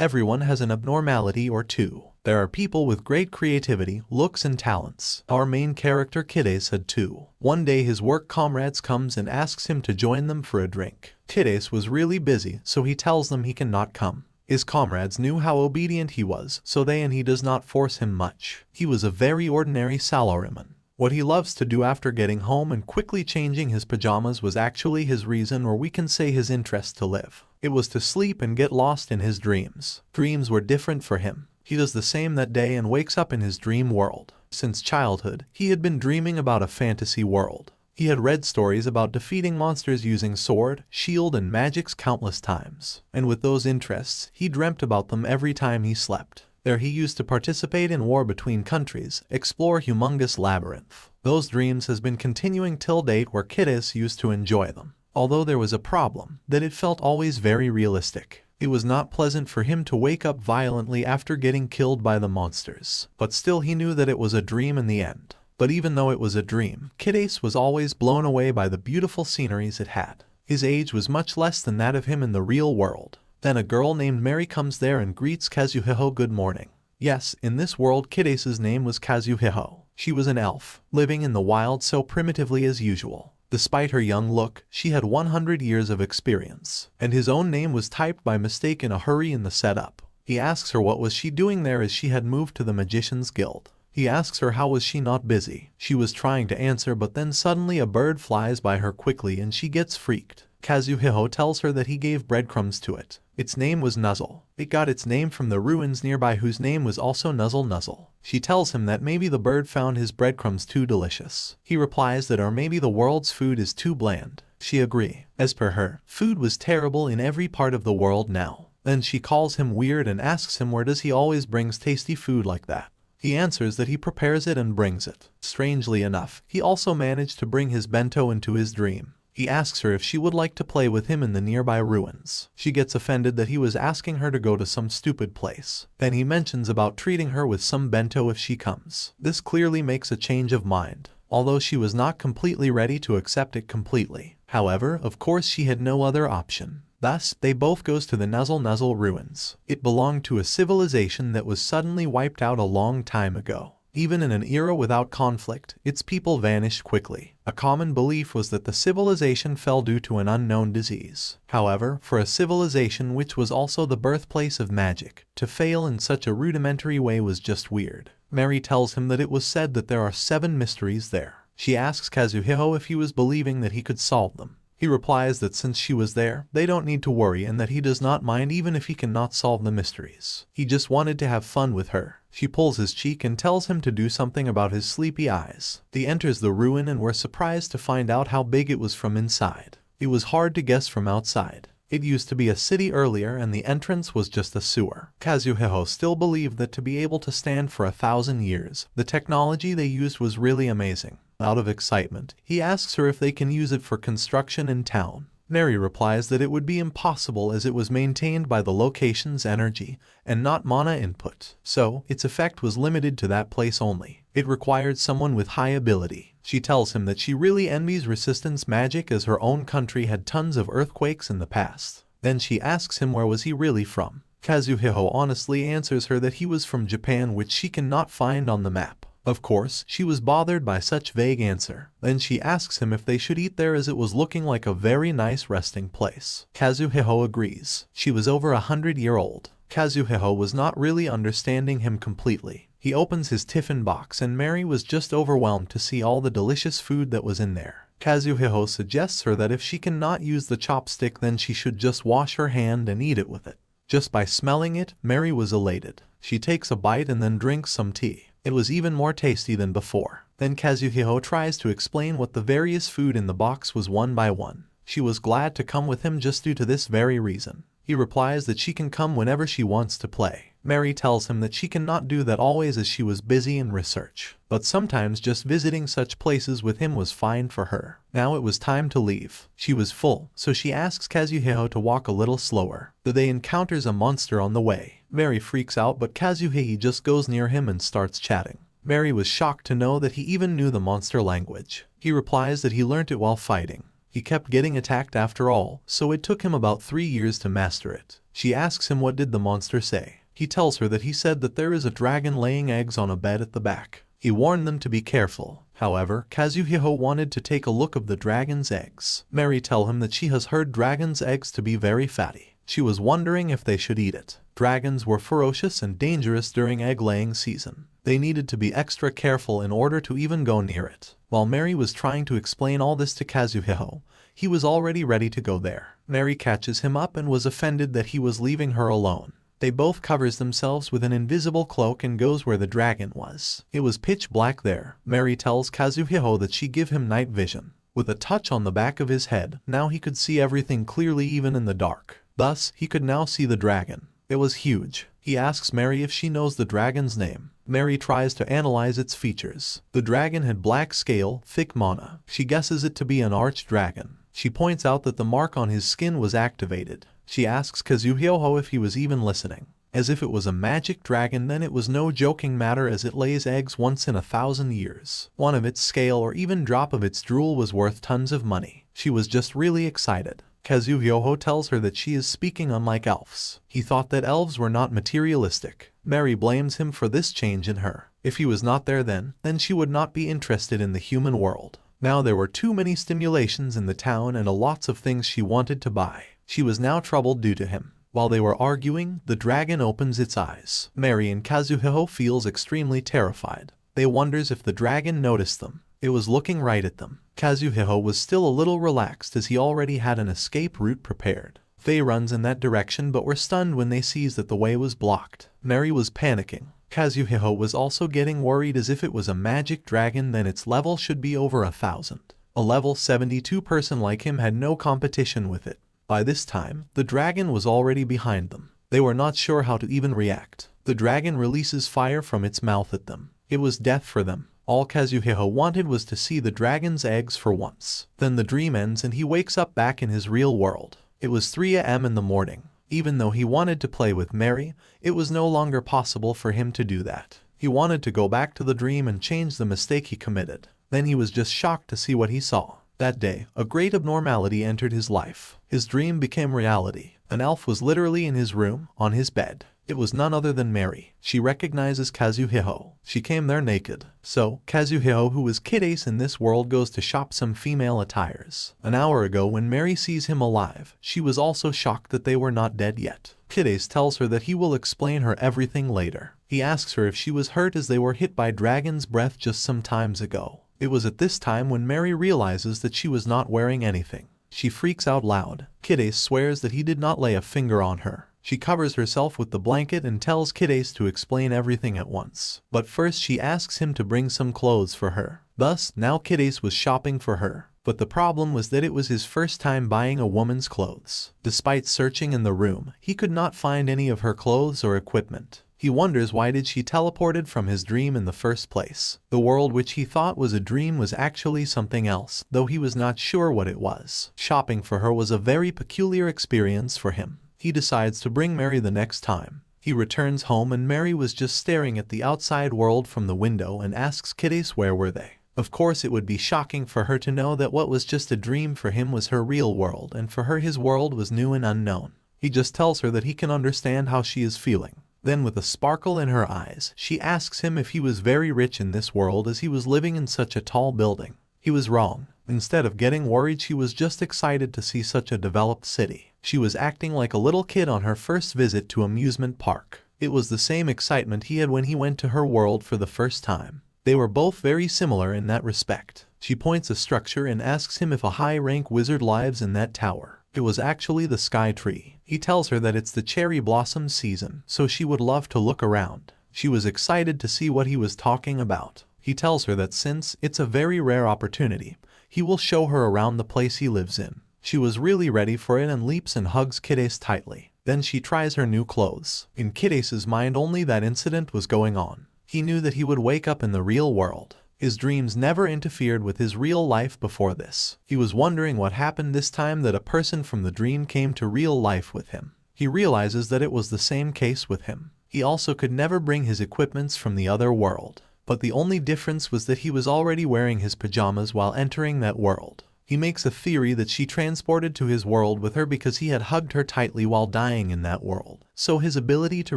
Everyone has an abnormality or two. There are people with great creativity, looks and talents. Our main character Isekai'd had two. One day his work comrades comes and asks him to join them for a drink. Isekai'd was really busy, so he tells them he cannot come. His comrades knew how obedient he was, so they and he does not force him much. He was a very ordinary salaryman. What he loves to do after getting home and quickly changing his pajamas was actually his reason, or we can say his interest, to live. It was to sleep and get lost in his dreams. Dreams were different for him. He does the same that day and wakes up in his dream world. Since childhood, he had been dreaming about a fantasy world. He had read stories about defeating monsters using sword, shield and magics countless times. And with those interests, he dreamt about them every time he slept. There he used to participate in war between countries, explore humongous labyrinth. Those dreams has been continuing till date, where Isekai'd used to enjoy them. Although there was a problem, that it felt always very realistic. It was not pleasant for him to wake up violently after getting killed by the monsters. But still he knew that it was a dream in the end. But even though it was a dream, Isekai'd was always blown away by the beautiful sceneries it had. His age was much less than that of him in the real world. Then a girl named Mary comes there and greets Kazuhiko good morning. Yes, in this world Isekai'd's name was Kazuhiko. She was an elf, living in the wild so primitively as usual. Despite her young look, she had 100 years of experience. And his own name was typed by mistake in a hurry in the setup. He asks her what was she doing there, as she had moved to the Magician's Guild. He asks her how was she not busy. She was trying to answer, but then suddenly a bird flies by her quickly and she gets freaked. Kazuhiko tells her that he gave breadcrumbs to it. Its name was Nuzzle. It got its name from the ruins nearby, whose name was also Nuzzle. She tells him that maybe the bird found his breadcrumbs too delicious. He replies that or maybe the world's food is too bland. She agrees. As per her, food was terrible in every part of the world now. Then she calls him weird and asks him where does he always brings tasty food like that. He answers that he prepares it and brings it. Strangely enough, he also managed to bring his bento into his dream. He asks her if she would like to play with him in the nearby ruins. She gets offended that he was asking her to go to some stupid place. Then he mentions about treating her with some bento if she comes. This clearly makes a change of mind, although she was not completely ready to accept it completely. However, of course she had no other option. Thus, they both goes to the Nuzzle ruins. It belonged to a civilization that was suddenly wiped out a long time ago. Even in an era without conflict, its people vanished quickly. A common belief was that the civilization fell due to an unknown disease. However, for a civilization which was also the birthplace of magic, to fail in such a rudimentary way was just weird. Mary tells him that it was said that there are 7 mysteries there. She asks Kazuhiko if he was believing that he could solve them. He replies that since she was there, they don't need to worry and that he does not mind even if he cannot solve the mysteries. He just wanted to have fun with her. She pulls his cheek and tells him to do something about his sleepy eyes. They enters the ruin and were surprised to find out how big it was from inside. It was hard to guess from outside. It used to be a city earlier and the entrance was just a sewer. Kazuhiko still believed that to be able to stand for 1,000 years, the technology they used was really amazing. Out of excitement, he asks her if they can use it for construction in town. Mary replies that it would be impossible as it was maintained by the location's energy and not mana input, so its effect was limited to that place only. It required someone with high ability. She tells him that she really envies resistance magic as her own country had tons of earthquakes in the past. Then she asks him where was he really from. Kazuhiko honestly answers her that he was from Japan, which she cannot find on the map. Of course, she was bothered by such vague answer. Then she asks him if they should eat there as it was looking like a very nice resting place. Kazuhiko agrees. She was over 100-year-old. Kazuhiko was not really understanding him completely. He opens his tiffin box and Mary was just overwhelmed to see all the delicious food that was in there. Kazuhiko suggests her that if she cannot use the chopstick then she should just wash her hand and eat it with it. Just by smelling it, Mary was elated. She takes a bite and then drinks some tea. It was even more tasty than before. Then Kazuhiko tries to explain what the various food in the box was one by one. She was glad to come with him just due to this very reason. He replies that she can come whenever she wants to play. Mary tells him that she cannot do that always as she was busy in research. But sometimes just visiting such places with him was fine for her. Now it was time to leave. She was full, so she asks Kazuhiko to walk a little slower. They encounters a monster on the way. Mary freaks out but Kazuhiko just goes near him and starts chatting. Mary was shocked to know that he even knew the monster language. He replies that he learnt it while fighting. He kept getting attacked after all, so it took him about 3 years to master it. She asks him what did the monster say. He tells her that he said that there is a dragon laying eggs on a bed at the back. He warned them to be careful. However, Kazuhiko wanted to take a look of the dragon's eggs. Mary tells him that she has heard dragon's eggs to be very fatty. She was wondering if they should eat it. Dragons were ferocious and dangerous during egg-laying season. They needed to be extra careful in order to even go near it. While Mary was trying to explain all this to Kazuhiko, he was already ready to go there. Mary catches him up and was offended that he was leaving her alone. They both covers themselves with an invisible cloak and goes where the dragon was. It was pitch black there. Mary tells Kazuhiko that she give him night vision. With a touch on the back of his head, now he could see everything clearly even in the dark. Thus, he could now see the dragon. It was huge. He asks Mary if she knows the dragon's name. Mary tries to analyze its features. The dragon had black scale, thick mana. She guesses it to be an arch-dragon. She points out that the mark on his skin was activated. She asks Kazuhiko if he was even listening. As if it was a magic dragon, then it was no joking matter as it lays eggs once in 1,000 years. One of its scale or even drop of its drool was worth tons of money. She was just really excited. Kazuhiko tells her that she is speaking unlike elves. He thought that elves were not materialistic. Mary blames him for this change in her. If he was not there then she would not be interested in the human world. Now there were too many stimulations in the town and lots of things she wanted to buy. She was now troubled due to him. While they were arguing, the dragon opens its eyes. Mary and Kazuhiko feels extremely terrified. They wonders if the dragon noticed them. It was looking right at them. Kazuhiko was still a little relaxed as he already had an escape route prepared. They runs in that direction but were stunned when they sees that the way was blocked. Mary was panicking. Kazuhiko was also getting worried as if it was a magic dragon then its level should be over 1,000. A level 72 person like him had no competition with it. By this time, the dragon was already behind them. They were not sure how to even react. The dragon releases fire from its mouth at them. It was death for them. All Kazuhiko wanted was to see the dragon's eggs for once. Then the dream ends and he wakes up back in his real world. It was 3 a.m. in the morning. Even though he wanted to play with Mary, it was no longer possible for him to do that. He wanted to go back to the dream and change the mistake he committed. Then he was just shocked to see what he saw. That day, a great abnormality entered his life. His dream became reality. An elf was literally in his room, on his bed. It was none other than Mary. She recognizes Kazuhiko. She came there naked. So, Kazuhiko, who is Kid Ace in this world, goes to shop some female attires. An hour ago when Mary sees him alive, she was also shocked that they were not dead yet. Kid Ace tells her that he will explain her everything later. He asks her if she was hurt as they were hit by dragon's breath just some times ago. It was at this time when Mary realizes that she was not wearing anything. She freaks out loud. Kid Ace swears that he did not lay a finger on her. She covers herself with the blanket and tells Kid Ace to explain everything at once. But first she asks him to bring some clothes for her. Thus, now Kid Ace was shopping for her. But the problem was that it was his first time buying a woman's clothes. Despite searching in the room, he could not find any of her clothes or equipment. He wonders why did she teleported from his dream in the first place. The world which he thought was a dream was actually something else, though he was not sure what it was. Shopping for her was a very peculiar experience for him. He decides to bring Mary the next time. He returns home and Mary was just staring at the outside world from the window and asks Kid Ace where were they. Of course it would be shocking for her to know that what was just a dream for him was her real world and for her his world was new and unknown. He just tells her that he can understand how she is feeling. Then with a sparkle in her eyes, she asks him if he was very rich in this world as he was living in such a tall building. He was wrong. Instead of getting worried, she was just excited to see such a developed city. She was acting like a little kid on her first visit to amusement park. It was the same excitement he had when he went to her world for the first time. They were both very similar in that respect. She points a structure and asks him if a high-rank wizard lives in that tower. It was actually the sky tree. He tells her that it's the cherry blossom season, so she would love to look around. She was excited to see what he was talking about. He tells her that since it's a very rare opportunity, he will show her around the place he lives in. She was really ready for it and leaps and hugs Kid Ace tightly. Then she tries her new clothes. In Kid Ace's mind only that incident was going on. He knew that he would wake up in the real world. His dreams never interfered with his real life before this. He was wondering what happened this time that a person from the dream came to real life with him. He realizes that it was the same case with him. He also could never bring his equipments from the other world. But the only difference was that he was already wearing his pajamas while entering that world. He makes a theory that she transported to his world with her because he had hugged her tightly while dying in that world, so his ability to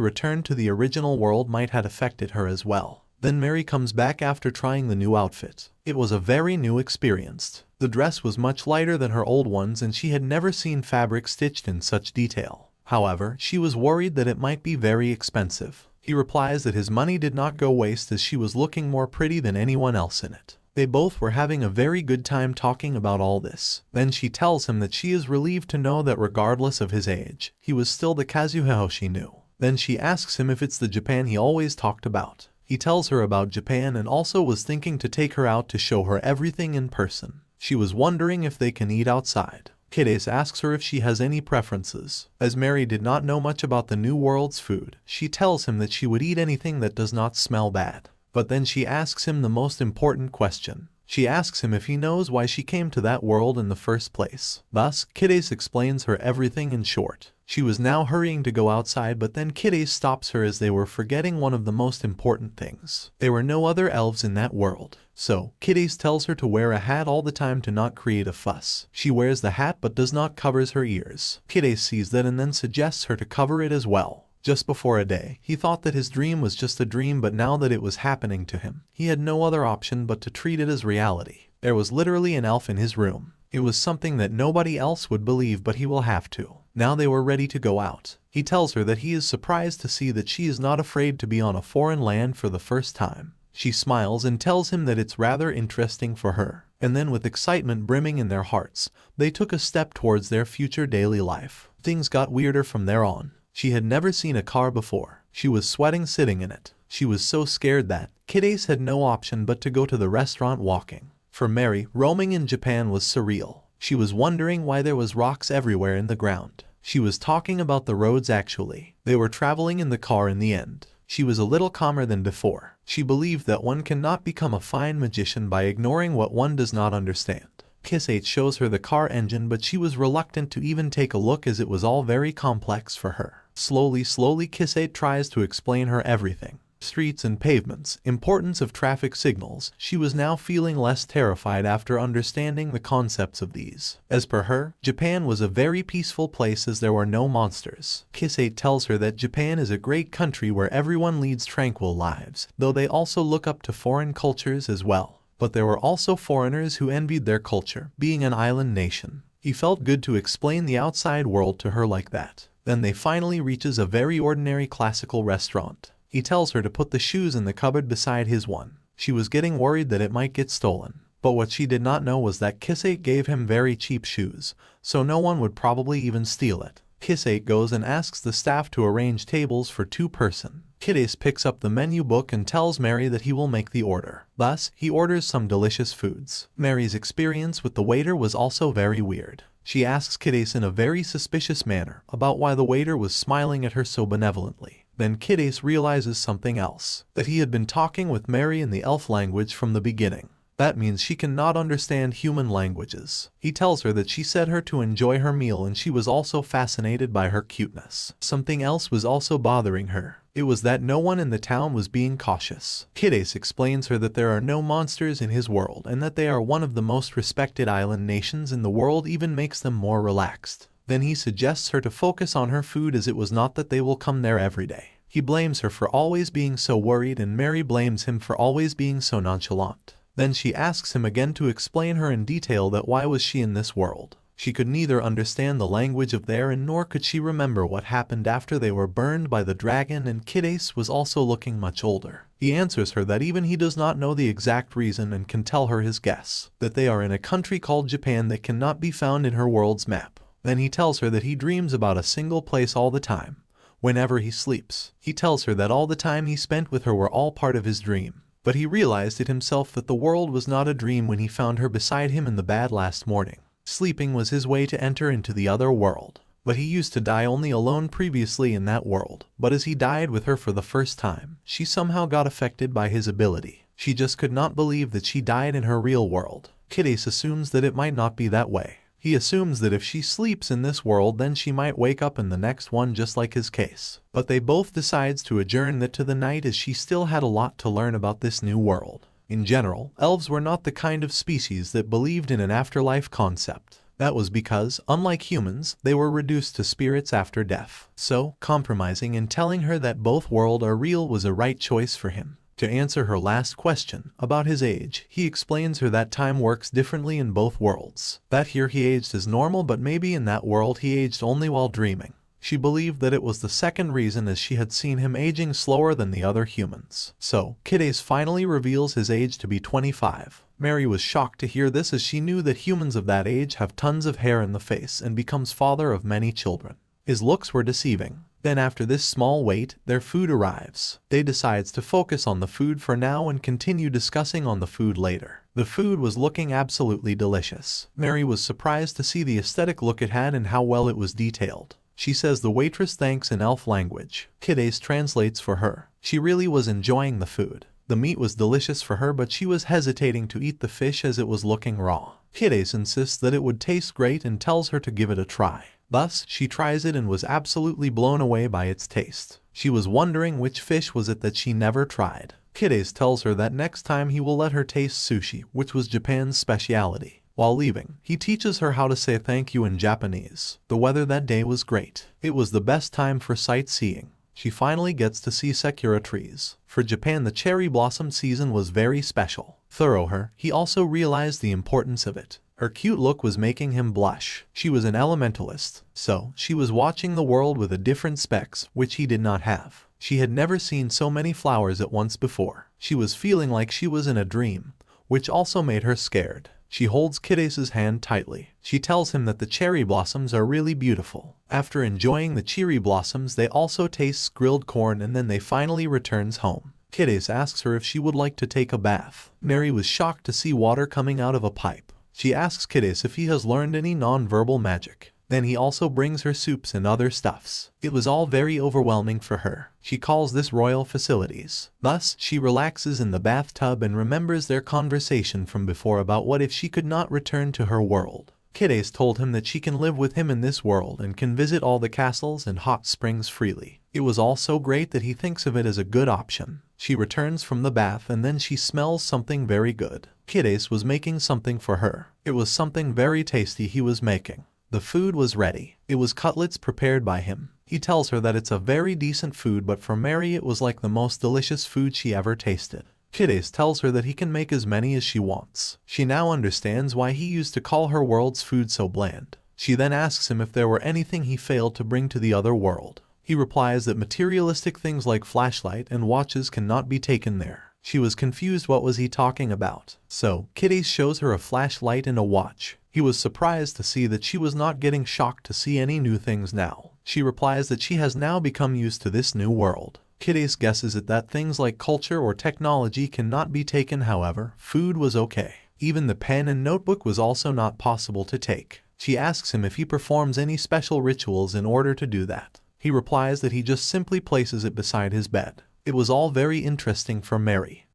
return to the original world might have affected her as well. Then Mary comes back after trying the new outfit. It was a very new experience. The dress was much lighter than her old ones and she had never seen fabric stitched in such detail. However, she was worried that it might be very expensive. He replies that his money did not go waste as she was looking more pretty than anyone else in it. They both were having a very good time talking about all this. Then she tells him that she is relieved to know that regardless of his age, he was still the Kazuhiko she knew. Then she asks him if it's the Japan he always talked about. He tells her about Japan and also was thinking to take her out to show her everything in person. She was wondering if they can eat outside. Kiddes asks her if she has any preferences. As Mary did not know much about the new world's food, she tells him that she would eat anything that does not smell bad. But then she asks him the most important question. She asks him if he knows why she came to that world in the first place. Thus, Kiddes explains her everything in short. She was now hurrying to go outside, but then Kiddes stops her as they were forgetting one of the most important things. There were no other elves in that world. So, Kiddes tells her to wear a hat all the time to not create a fuss. She wears the hat but does not covers her ears. Kiddes sees that and then suggests her to cover it as well. Just before a day, he thought that his dream was just a dream, but now that it was happening to him, he had no other option but to treat it as reality. There was literally an elf in his room. It was something that nobody else would believe, but he will have to. Now they were ready to go out. He tells her that he is surprised to see that she is not afraid to be on a foreign land for the first time. She smiles and tells him that it's rather interesting for her. And then with excitement brimming in their hearts, they took a step towards their future daily life. Things got weirder from there on. She had never seen a car before. She was sweating sitting in it. She was so scared that Kiddes had no option but to go to the restaurant walking. For Mary, roaming in Japan was surreal. She was wondering why there was rocks everywhere in the ground. She was talking about the roads actually. They were traveling in the car in the end. She was a little calmer than before. She believed that one cannot become a fine magician by ignoring what one does not understand. Isekai'd shows her the car engine, but she was reluctant to even take a look as it was all very complex for her. Slowly Isekai'd tries to explain her everything. Streets and pavements, importance of traffic signals. She was now feeling less terrified after understanding the concepts of these. As per her, Japan was a very peaceful place as there were no monsters. Isekai'd tells her that Japan is a great country where everyone leads tranquil lives, though they also look up to foreign cultures as well. But there were also foreigners who envied their culture, being an island nation. He felt good to explain the outside world to her like that. Then they finally reaches a very ordinary classical restaurant. He tells her to put the shoes in the cupboard beside his one. She was getting worried that it might get stolen. But what she did not know was that Isekai'd gave him very cheap shoes, so no one would probably even steal it. Isekai'd goes and asks the staff to arrange tables for 2 person. Kiddes picks up the menu book and tells Mary that he will make the order. Thus, he orders some delicious foods. Mary's experience with the waiter was also very weird. She asks Kiddes in a very suspicious manner about why the waiter was smiling at her so benevolently. Then Kiddes realizes something else, that he had been talking with Mary in the elf language from the beginning. That means she cannot understand human languages. He tells her that she said her to enjoy her meal and she was also fascinated by her cuteness. Something else was also bothering her. It was that no one in the town was being cautious. Kiddes explains her that there are no monsters in his world and that they are one of the most respected island nations in the world, even makes them more relaxed. Then he suggests her to focus on her food as it was not that they will come there every day. He blames her for always being so worried and Mary blames him for always being so nonchalant. Then she asks him again to explain her in detail that why was she in this world. She could neither understand the language of there and nor could she remember what happened after they were burned by the dragon, and Kiddes was also looking much older. He answers her that even he does not know the exact reason and can tell her his guess, that they are in a country called Japan that cannot be found in her world's map. Then he tells her that he dreams about a single place all the time, whenever he sleeps. He tells her that all the time he spent with her were all part of his dream. But he realized it himself that the world was not a dream when he found her beside him in the bed last morning. Sleeping was his way to enter into the other world. But he used to die only alone previously in that world. But as he died with her for the first time, she somehow got affected by his ability. She just could not believe that she died in her real world. Kiddes assumes that it might not be that way. He assumes that if she sleeps in this world then she might wake up in the next one just like his case. But they both decides to adjourn that to the night as she still had a lot to learn about this new world. In general, elves were not the kind of species that believed in an afterlife concept. That was because, unlike humans, they were reduced to spirits after death. So, compromising and telling her that both worlds are real was a right choice for him. To answer her last question, about his age, he explains her that time works differently in both worlds. That here he aged as normal, but maybe in that world he aged only while dreaming. She believed that it was the second reason, as she had seen him aging slower than the other humans. So, Isekai'd finally reveals his age to be 25. Mary was shocked to hear this, as she knew that humans of that age have tons of hair in the face and becomes father of many children. His looks were deceiving. Then after this small wait, their food arrives. They decides to focus on the food for now and continue discussing on the food later. The food was looking absolutely delicious. Mary was surprised to see the aesthetic look it had and how well it was detailed. She says the waitress thanks in elf language. Isekai'd translates for her. She really was enjoying the food. The meat was delicious for her, but she was hesitating to eat the fish as it was looking raw. Isekai'd insists that it would taste great and tells her to give it a try. Thus, she tries it and was absolutely blown away by its taste. She was wondering which fish was it that she never tried. Isekai'd tells her that next time he will let her taste sushi, which was Japan's specialty. While leaving, he teaches her how to say thank you in Japanese. The weather that day was great. It was the best time for sightseeing. She finally gets to see sakura trees. For Japan, the cherry blossom season was very special. Through her, he also realized the importance of it. Her cute look was making him blush. She was an elementalist, so she was watching the world with a different specs, which he did not have. She had never seen so many flowers at once before. She was feeling like she was in a dream, which also made her scared. She holds Isekai'd's hand tightly. She tells him that the cherry blossoms are really beautiful. After enjoying the cherry blossoms, they also taste grilled corn, and then they finally returns home. Isekai'd asks her if she would like to take a bath. Mary was shocked to see water coming out of a pipe. She asks Isekai'd if he has learned any non-verbal magic. Then he also brings her soups and other stuffs. It was all very overwhelming for her. She calls this royal facilities. Thus, she relaxes in the bathtub and remembers their conversation from before about what if she could not return to her world. Isekai'd told him that she can live with him in this world and can visit all the castles and hot springs freely. It was all so great that he thinks of it as a good option. She returns from the bath and then she smells something very good. Isekai'd was making something for her. It was something very tasty he was making. The food was ready. It was cutlets prepared by him. He tells her that it's a very decent food, but for Mary it was like the most delicious food she ever tasted. Isekai'd tells her that he can make as many as she wants. She now understands why he used to call her world's food so bland. She then asks him if there were anything he failed to bring to the other world. He replies that materialistic things like flashlight and watches cannot be taken there. She was confused what was he talking about. So, Isekai'd shows her a flashlight and a watch. He was surprised to see that she was not getting shocked to see any new things now. She replies that she has now become used to this new world. Isekai'd guesses that things like culture or technology cannot be taken, however, food was okay. Even the pen and notebook was also not possible to take. She asks him if he performs any special rituals in order to do that. He replies that he just simply places it beside his bed. It was all very interesting for Mary.